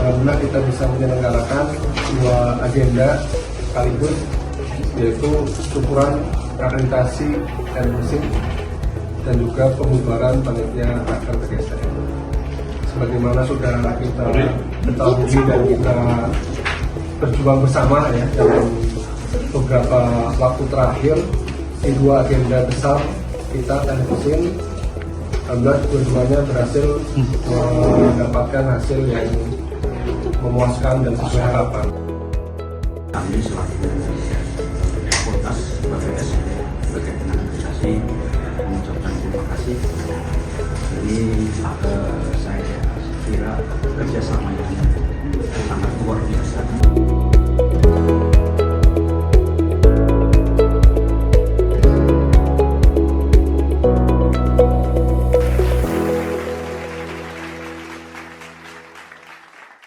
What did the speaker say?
alhamdulillah kita bisa menyelenggarakan dua agenda sekaligus, yaitu syukuran akreditasi mesin dan juga pembubaran panitia Raker BKS-TM. Sebagaimana sudah kita ketahui dan kita berjuang bersama ya dalam beberapa waktu terakhir di dua agenda besar kita dan mesin, alhamdulillah dua-duanya berhasil mendapatkan hasil yang memuaskan dan sesuai harapan. Kami selaku fakultas BKS sebagai akreditasi mengucapkan terima kasih. Ini saya kira kerjasama yang sangat luar biasa.